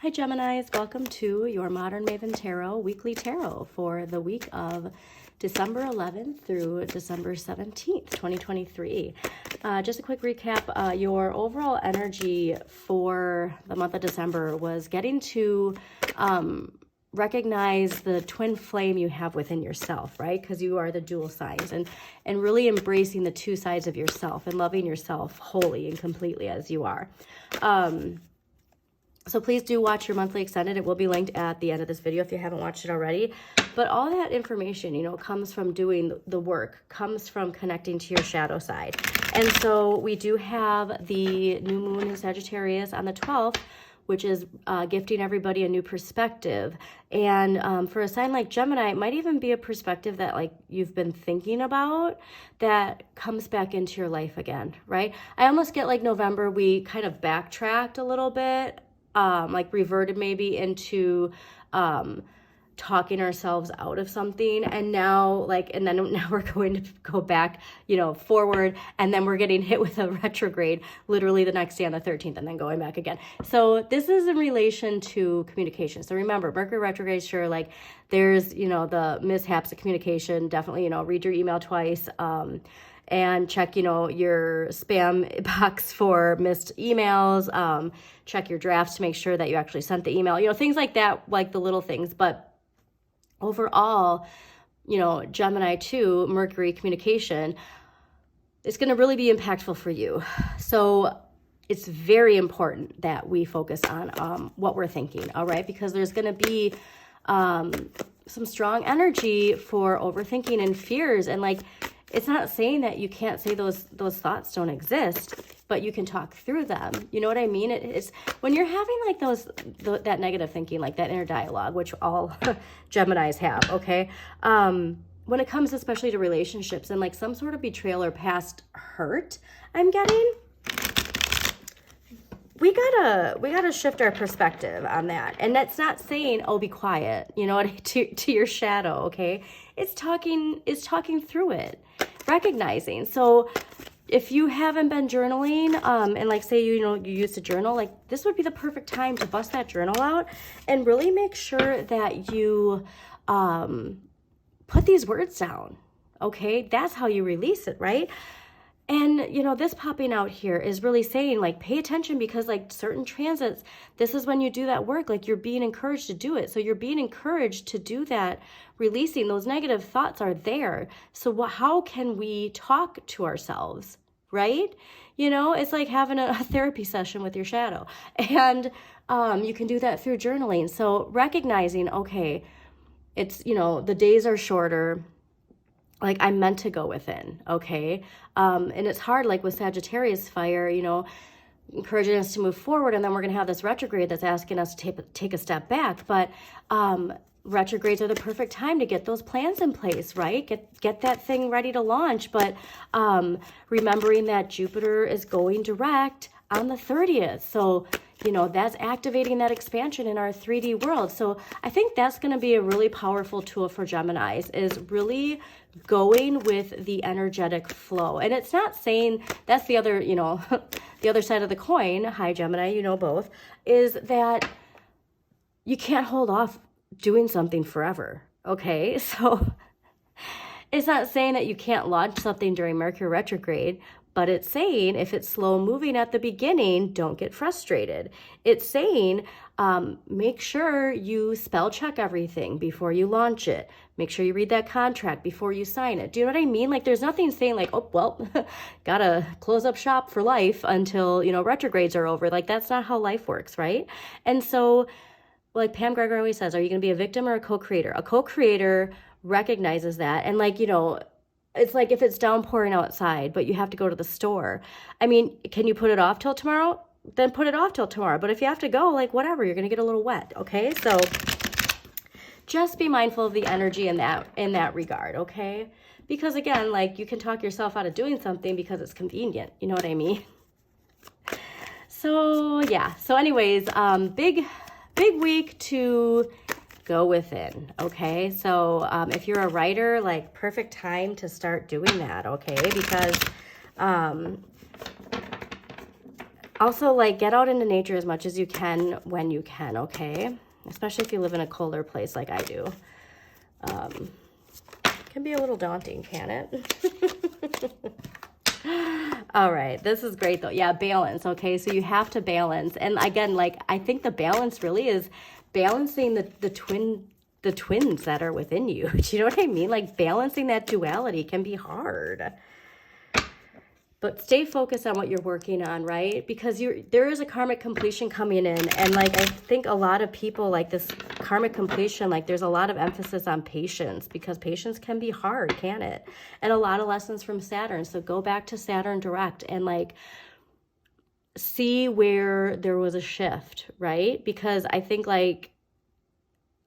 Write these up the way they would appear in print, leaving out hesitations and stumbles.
Hi Geminis, welcome to your Modern Maven Tarot weekly tarot for the week of December 11th through December 17th, 2023. Just a quick recap, your overall energy for the month of December was getting to recognize the twin flame you have within yourself, right? Because you are the dual signs, and really embracing the two sides of yourself and loving yourself wholly and completely as you are. So please do watch your monthly extended. It will be linked at the end of this video if you haven't watched it already. But all that information, you know, comes from doing the work, comes from connecting to your shadow side. And so we do have the new moon in Sagittarius on the 12th, which is gifting everybody a new perspective. And for a sign like Gemini, it might even be a perspective that like you've been thinking about that comes back into your life again, right? I almost get like November, we kind of backtracked a little bit, like reverted maybe into talking ourselves out of something, and now now we're going to go back, you know, forward, and then we're getting hit with a retrograde literally the next day on the 13th, and then going back again. So this is in relation to communication. So remember, Mercury retrograde, sure, like there's, you know, the mishaps of communication, definitely, you know, read your email twice, and check, you know, your spam box for missed emails, check your drafts to make sure that you actually sent the email, you know, things like that, like the little things. But overall, you know, Gemini 2, Mercury communication, it's going to really be impactful for you. So it's very important that we focus on what we're thinking, all right? Because there's going to be some strong energy for overthinking and fears, and like, it's not saying that you can't say those thoughts don't exist, but you can talk through them. You know what I mean? It's when you're having like that negative thinking, like that inner dialogue, which all Geminis have, okay? When it comes especially to relationships and like some sort of betrayal or past hurt, I'm getting, we gotta shift our perspective on that. And that's not saying, oh, be quiet, you know, to your shadow, okay? It's talking through it, recognizing. So if you haven't been journaling, and like say, you know, you used to journal, like this would be the perfect time to bust that journal out and really make sure that you put these words down, okay? That's how you release it, right? And, you know, this popping out here is really saying, like, pay attention, because, like, certain transits, this is when you do that work. Like, you're being encouraged to do it. So you're being encouraged to do that, releasing. Those negative thoughts are there. So how can we talk to ourselves, right? You know, it's like having a therapy session with your shadow. And you can do that through journaling. So recognizing, okay, it's, you know, the days are shorter. Like, I'm meant to go within, okay? And it's hard, like with Sagittarius fire, you know, encouraging us to move forward, and then we're going to have this retrograde that's asking us to take a step back. But retrogrades are the perfect time to get those plans in place, right? Get that thing ready to launch. But remembering that Jupiter is going direct on the 30th. So, you know, that's activating that expansion in our 3D world. So I think that's going to be a really powerful tool for Geminis, is really going with the energetic flow. And it's not saying, that's the other, you know, the other side of the coin, hi Gemini, you know both, is that you can't hold off doing something forever, okay? So it's not saying that you can't launch something during Mercury retrograde, but it's saying if it's slow moving at the beginning, don't get frustrated. It's saying make sure you spell check everything before you launch it. Make sure you read that contract before you sign it. Do you know what I mean? Like, there's nothing saying like, oh, well, gotta close up shop for life until, you know, retrogrades are over. Like, that's not how life works, right? And so, like Pam Greger always says, are you gonna be a victim or a co-creator? A co-creator recognizes that, and like, you know, it's like if it's downpouring outside, but you have to go to the store. I mean, can you put it off till tomorrow? Then put it off till tomorrow. But if you have to go, like whatever, you're going to get a little wet, okay? So just be mindful of the energy in that regard, okay? Because again, like you can talk yourself out of doing something because it's convenient. You know what I mean? So yeah. So anyways, big week to go within, okay? So if you're a writer, like perfect time to start doing that, okay? Because Also, like, get out into nature as much as you can when you can, okay? Especially if you live in a colder place like I do. It can be a little daunting, can it? All right, this is great though. Yeah, balance, okay? So you have to balance. And again, like, I think the balance really is balancing the twins that are within you. Do you know what I mean? Like, balancing that duality can be hard. But stay focused on what you're working on, right? Because there is a karmic completion coming in. And like, I think a lot of people, like, this karmic completion, like, there's a lot of emphasis on patience, because patience can be hard, can it? And a lot of lessons from Saturn. So go back to Saturn direct and like see where there was a shift, right? Because I think like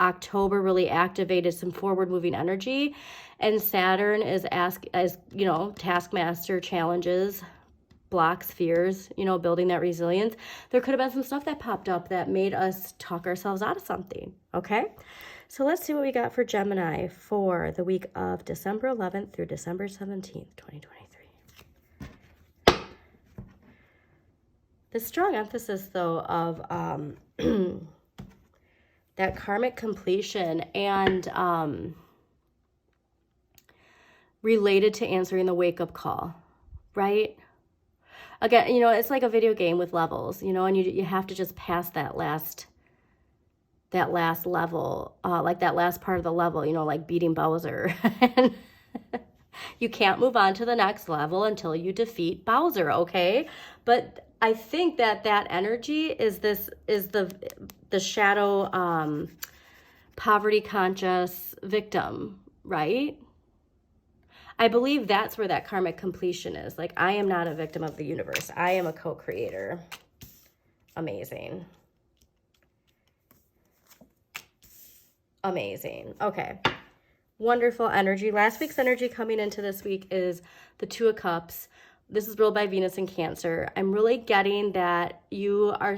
October really activated some forward moving energy, and Saturn is you know, taskmaster, challenges, blocks, fears, you know, building that resilience. There could have been some stuff that popped up that made us talk ourselves out of something. Okay, so let's see what we got for Gemini for the week of December 11th through December 17th, 2023. The strong emphasis though of that karmic completion and related to answering the wake-up call, right? Again, you know, it's like a video game with levels, you know, and you have to just pass that last level, like that last part of the level, you know, like beating Bowser. And you can't move on to the next level until you defeat Bowser, okay? But I think that energy is the shadow poverty conscious victim, right? I believe that's where that karmic completion is. Like, I am not a victim of the universe. I am a co-creator. Amazing. Amazing. Okay. Wonderful energy. Last week's energy coming into this week is the Two of Cups. This is ruled by Venus in Cancer. I'm really getting that you are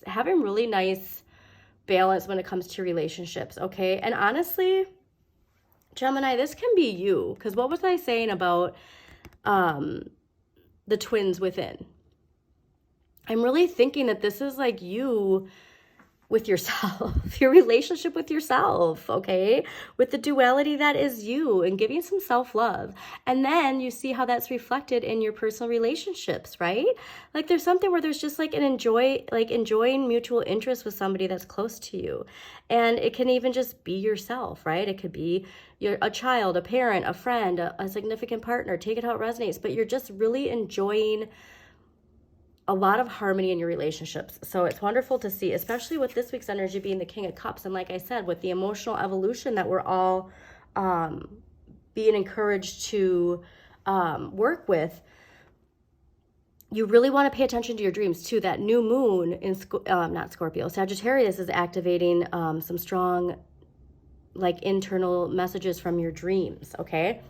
having really nice balance when it comes to relationships, okay? And honestly, Gemini, this can be you, because what was I saying about the twins within? I'm really thinking that this is like you with yourself, your relationship with yourself, okay? With the duality that is you, and giving some self-love. And then you see how that's reflected in your personal relationships, right? Like, there's something where there's just like enjoying mutual interest with somebody that's close to you. And it can even just be yourself, right? It could be a child, a parent, a friend, a significant partner. Take it how it resonates. But you're just really enjoying a lot of harmony in your relationships. So it's wonderful to see, especially with this week's energy being the King of Cups. And like I said, with the emotional evolution that we're all being encouraged to work with, you really want to pay attention to your dreams too. That new moon in not Scorpio, Sagittarius is activating some strong like internal messages from your dreams, okay?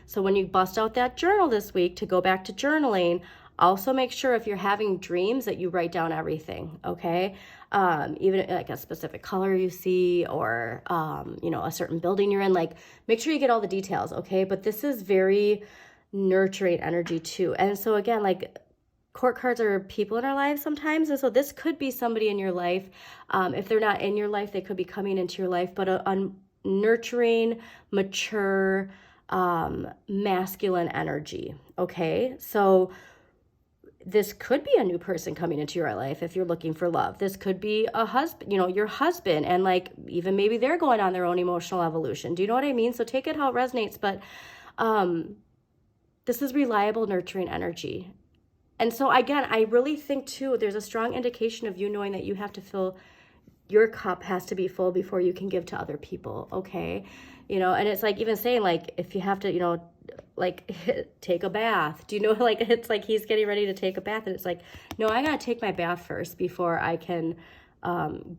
So when you bust out that journal this week to go back to journaling, also make sure if you're having dreams that you write down everything, okay? Even like a specific color you see, or, you know, a certain building you're in, like, make sure you get all the details, okay? But this is very nurturing energy too. And so again, like, court cards are people in our lives sometimes. And so this could be somebody in your life. If they're not in your life, they could be coming into your life, but a nurturing, mature, masculine energy, okay? So this could be a new person coming into your life if you're looking for love. This could be a husband, you know, your husband, and like even maybe they're going on their own emotional evolution. Do you know what I mean? So take it how it resonates, but this is reliable, nurturing energy. And so again, I really think too, there's a strong indication of you knowing that you have to fill, your cup has to be full before you can give to other people, okay? You know, and it's like even saying like, if you have to, you know, like take a bath, do you know, like it's like he's getting ready to take a bath and it's like, no, I gotta take my bath first before I can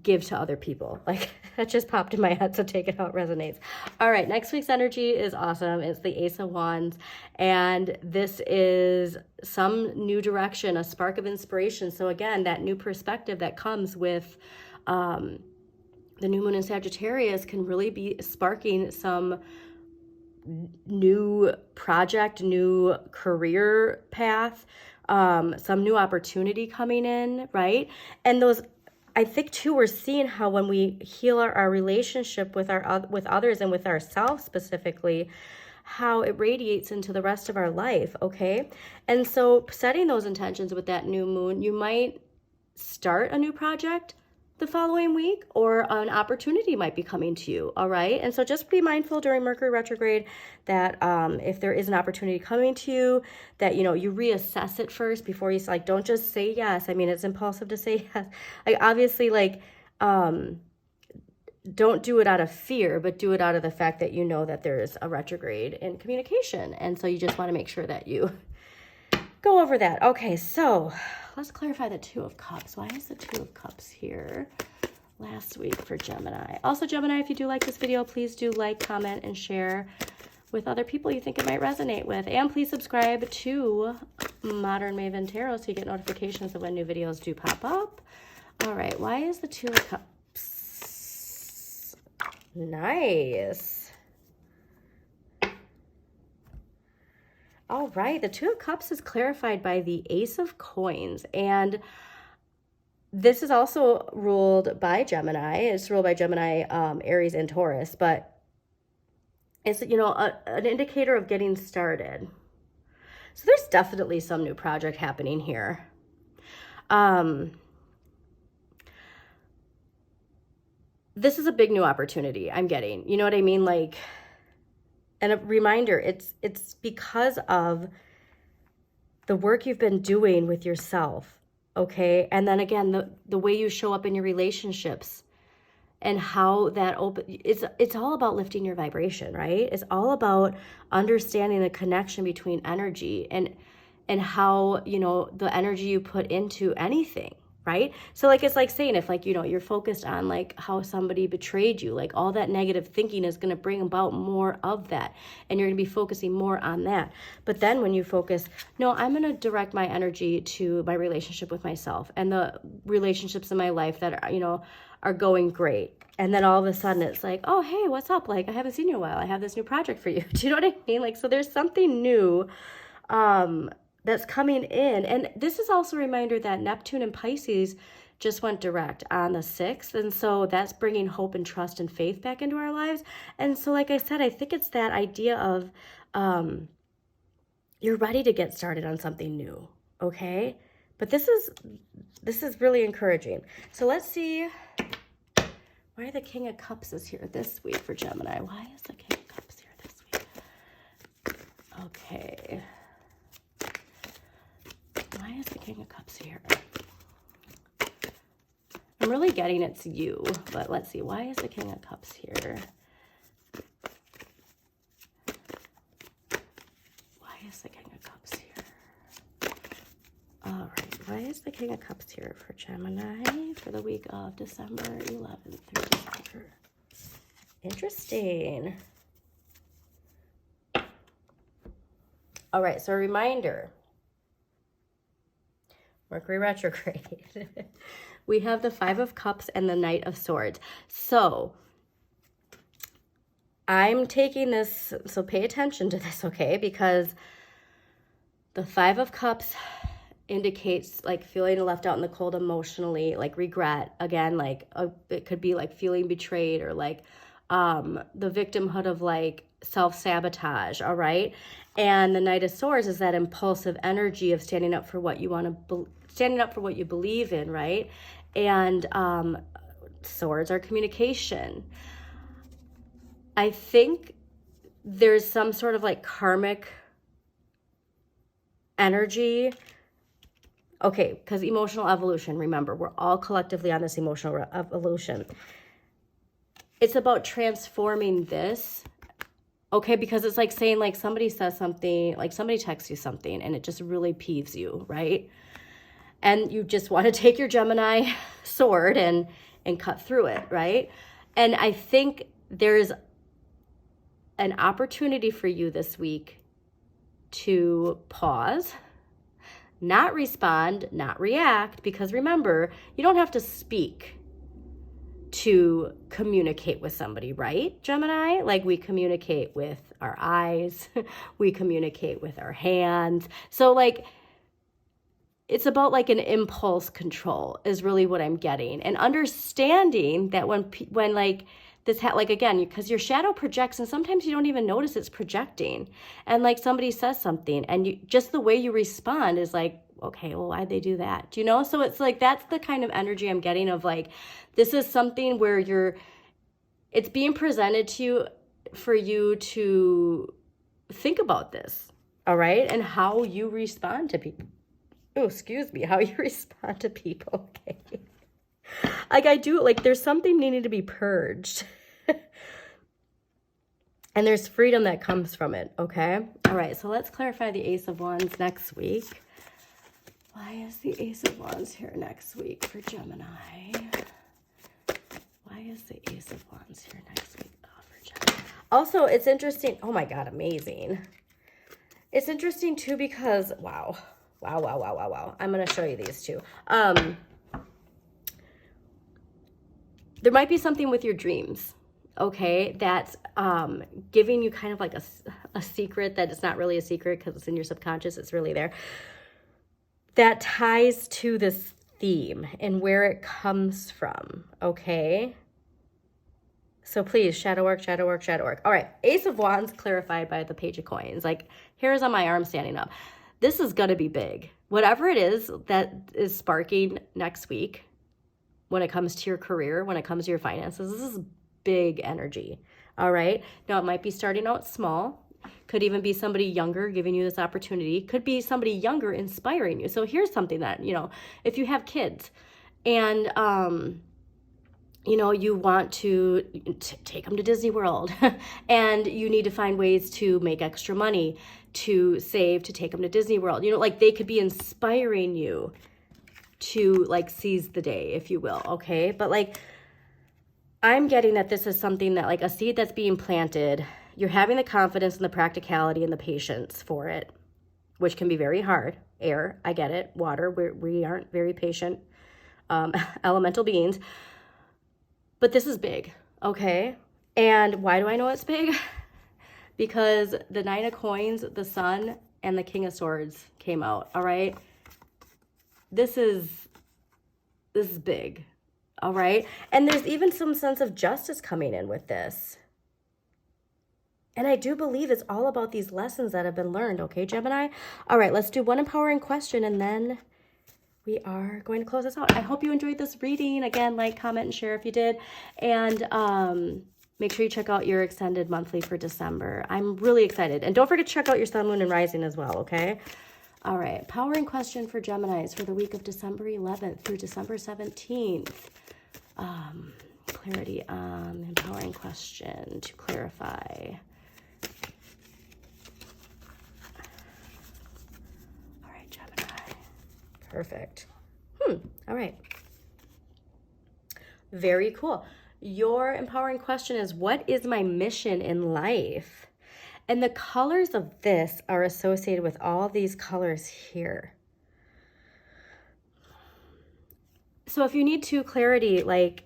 give to other people. Like that just popped in my head, so take it how it resonates. All right, next week's energy is awesome. It's the Ace of Wands, and this is some new direction, a spark of inspiration. So again, that new perspective that comes with the new moon in Sagittarius can really be sparking some new project, new career path, some new opportunity coming in, right? And those, I think too, we're seeing how when we heal our relationship with with others and with ourselves specifically, how it radiates into the rest of our life, okay? And so setting those intentions with that new moon, you might start a new project the following week, or an opportunity might be coming to you, all right? And so just be mindful during Mercury retrograde that if there is an opportunity coming to you, that, you know, you reassess it first before you, like, don't just say yes. I mean, it's impulsive to say yes. Like, obviously, like, don't do it out of fear, but do it out of the fact that you know that there's a retrograde in communication. And so you just want to make sure that you go over that. Okay, so let's clarify the Two of Cups. Why is the Two of Cups here last week for Gemini? Also, Gemini, if you do like this video, please do like, comment, and share with other people you think it might resonate with. And please subscribe to Modern Maven Tarot so you get notifications of when new videos do pop up. All right, why is the Two of Cups? Nice. All right, the Two of Cups is clarified by the Ace of Coins, and this is also ruled by Gemini. It's ruled by Gemini, Aries, and Taurus, but it's, you know, an indicator of getting started. So there's definitely some new project happening here. This is a big new opportunity I'm getting. You know what I mean? Like, and a reminder, it's because of the work you've been doing with yourself, okay? And then again, the way you show up in your relationships and how that it's all about lifting your vibration, right? It's all about understanding the connection between energy and how, you know, the energy you put into anything, right? So like, it's like saying, if like, you know, you're focused on like how somebody betrayed you, like all that negative thinking is going to bring about more of that. And you're going to be focusing more on that. But then when you focus, no, I'm going to direct my energy to my relationship with myself and the relationships in my life that are, you know, are going great. And then all of a sudden it's like, oh, hey, what's up? Like, I haven't seen you in a while. I have this new project for you. Do you know what I mean? Like, so there's something new, that's coming in. And this is also a reminder that Neptune and Pisces just went direct on the 6th. And so that's bringing hope and trust and faith back into our lives. And so, like I said, I think it's that idea of you're ready to get started on something new, okay? But this is really encouraging. So let's see why the King of Cups is here this week for Gemini. Why is the King of Cups here this week? Okay. Why is the King of Cups here? I'm really getting it's you, but let's see. Why is the King of Cups here? Why is the King of Cups here? All right. Why is the King of Cups here for Gemini for the week of December 11th through December? Interesting. All right. So a reminder. Mercury retrograde. We have the Five of Cups and the Knight of Swords. So I'm taking this, so pay attention to this, okay? Because the Five of Cups indicates like feeling left out in the cold emotionally, like regret. Again, like it could be like feeling betrayed or like the victimhood of like self-sabotage, all right? And the Knight of Swords is that impulsive energy of standing up for what you want to, standing up for what you believe in, right? And swords are communication. I think there's some sort of like karmic energy. Okay, because emotional evolution, remember, we're all collectively on this emotional evolution. It's about transforming this. Okay, because it's like saying like somebody says something, like somebody texts you something and it just really peeves you, right? And you just want to take your Gemini sword and cut through it, right? And I think there's an opportunity for you this week to pause, not respond, not react, because remember, you don't have to speak to communicate with somebody, right, Gemini? Like we communicate with our eyes, we communicate with our hands. So like it's about like an impulse control is really what I'm getting, and understanding that when like this like again, because your shadow projects and sometimes you don't even notice it's projecting, and like somebody says something and you just the way you respond is like, okay, well, why'd they do that? Do you know? So it's like, that's the kind of energy I'm getting of like, this is something where it's being presented to you for you to think about this. All right. And how you respond to people. Oh, excuse me. How you respond to people. Okay. Like I do, like there's something needing to be purged. And there's freedom that comes from it. Okay. All right. So let's clarify the Ace of Wands next week. Why is the Ace of Wands here next week for Gemini? Why is the Ace of Wands here next week for Gemini? Also, it's interesting. Oh my God, amazing. It's interesting too because, wow. I'm going to show you these two. There might be something with your dreams, okay, that's giving you kind of like a secret that it's not really a secret because it's in your subconscious. It's really there. That ties to this theme and where it comes from, okay? So please, shadow work, shadow work, shadow work. All right, Ace of Wands clarified by the Page of Coins. Like, here's on my arm standing up. This is going to be big. Whatever it is that is sparking next week when it comes to your career, when it comes to your finances, this is big energy, all right? Now, it might be starting out small. Could even be somebody younger giving you this opportunity. Could be somebody younger inspiring you. So here's something that, you know, if you have kids and, you know, you want to take them to Disney World and you need to find ways to make extra money to save to take them to Disney World. You know, like they could be inspiring you to like seize the day, if you will. Okay. But like, I'm getting that this is something that like a seed that's being planted. You're having the confidence and the practicality and the patience for it, which can be very hard. Air, I get it. Water, we aren't very patient elemental beings. But this is big, okay? And why do I know it's big? Because the Nine of Coins, the Sun, and the King of Swords came out, all right? This is big, all right? And there's even some sense of justice coming in with this. And I do believe it's all about these lessons that have been learned, okay, Gemini? All right, let's do one empowering question, and then we are going to close this out. I hope you enjoyed this reading. Again, like, comment, and share if you did. And make sure you check out your extended monthly for December. I'm really excited. And don't forget to check out your sun, moon, and rising as well, okay? All right, empowering question for Geminis for the week of December 11th through December 17th. Clarity on empowering question to clarify. Perfect. All right. Very cool. Your empowering question is, what is my mission in life? And the colors of this are associated with all these colors here. So if you need to clarity, like,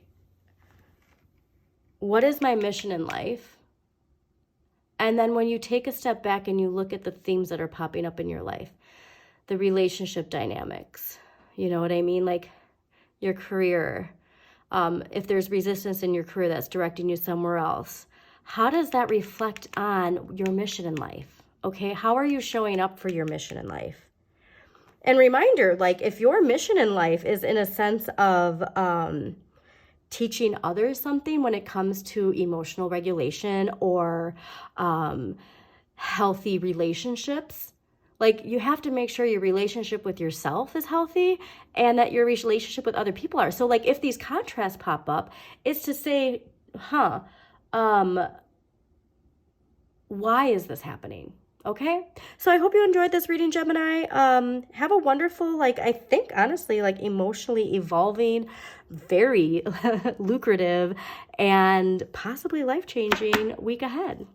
what is my mission in life? And then when you take a step back and you look at the themes that are popping up in your life, the relationship dynamics, you know what I mean? Like your career, if there's resistance in your career that's directing you somewhere else, how does that reflect on your mission in life? Okay, how are you showing up for your mission in life? And reminder, like if your mission in life is in a sense of teaching others something when it comes to emotional regulation or healthy relationships, like you have to make sure your relationship with yourself is healthy and that your relationship with other people are. So like if these contrasts pop up, it's to say, why is this happening? Okay. So I hope you enjoyed this reading, Gemini. Have a wonderful, like, I think honestly, like emotionally evolving, very lucrative and possibly life-changing week ahead.